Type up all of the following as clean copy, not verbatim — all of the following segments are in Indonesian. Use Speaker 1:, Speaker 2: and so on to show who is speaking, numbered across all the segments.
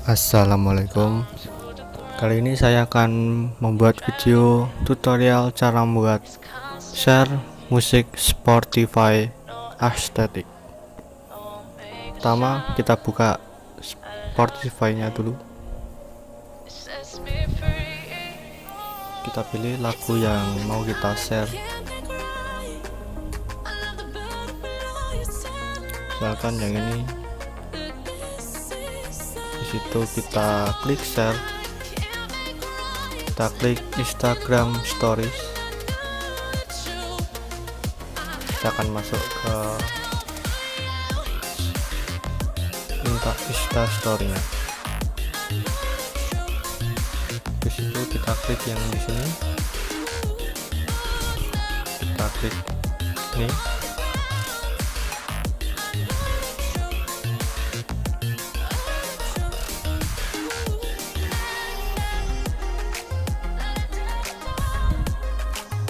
Speaker 1: Assalamualaikum. Kali ini saya akan membuat video tutorial cara membuat share musik Spotify Esthetic. Pertama kita buka Spotify-nya dulu. Kita pilih lagu yang mau kita share. Misalkan yang ini. Situ kita klik share, kita klik Instagram Stories, kita akan masuk ke Instastory nya. Di situ kita klik yang di sini, kita klik ini.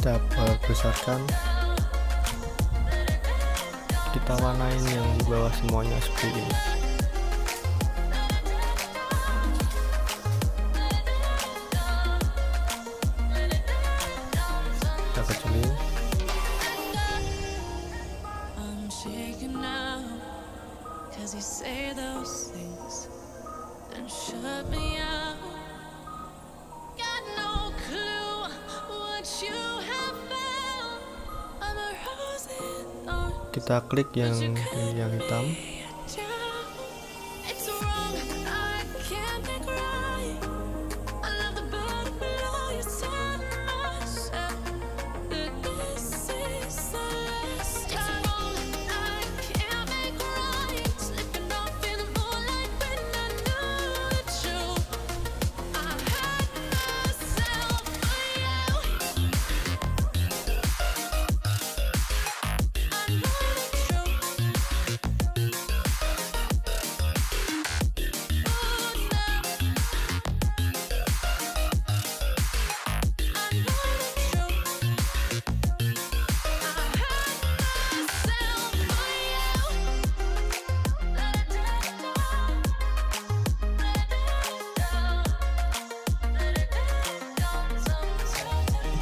Speaker 1: Kita besarkan, kita warnain yang di bawah semuanya seperti ini. Kita kecilin. Kita klik yang hitam.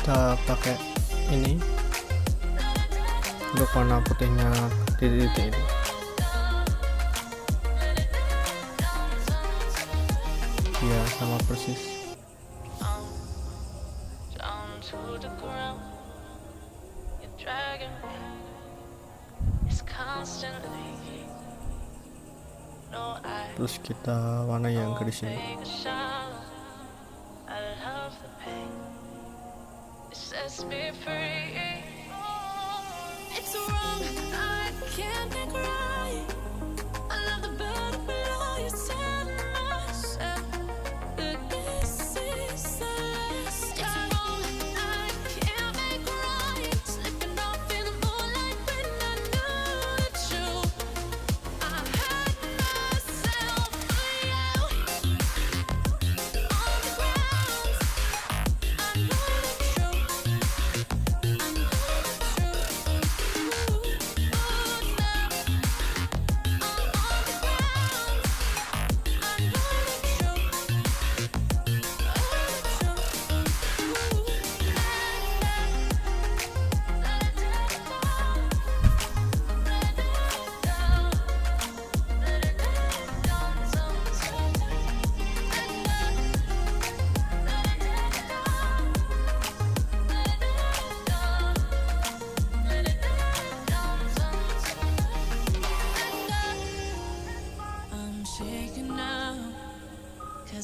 Speaker 1: Kita pakai ini untuk warna putihnya titik-titik ini. Ya sama persis. Terus kita warna yang ke sini.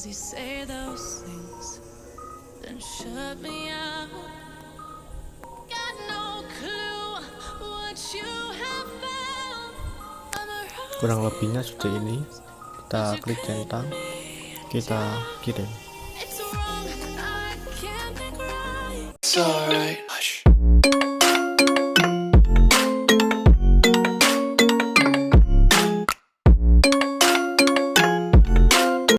Speaker 2: You say those things, then shut me out. Got no clue what you have found.
Speaker 1: Kurang lebihnya seperti ini. Kita klik centang, kita kirim.
Speaker 2: It's alright.